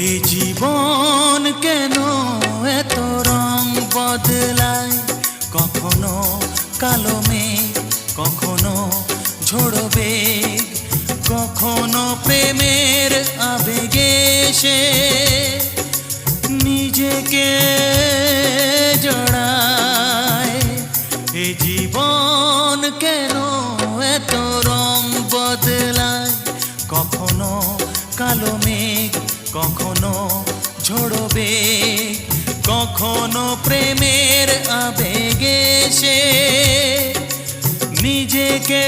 এ জীবন কেন এত রং বদলায়, কখনো কালো মেঘ, কখনো ঝোড়ো বেগ, কখনো প্রেমের আবেগে সে নিজেকে জড়ায়। এ জীবন কেন এত রং বদলায়, কখনো কালো মেঘ, কখনো ঝোড়ো বেগ, কখনো প্রেমের আবেগে সে নিজেকে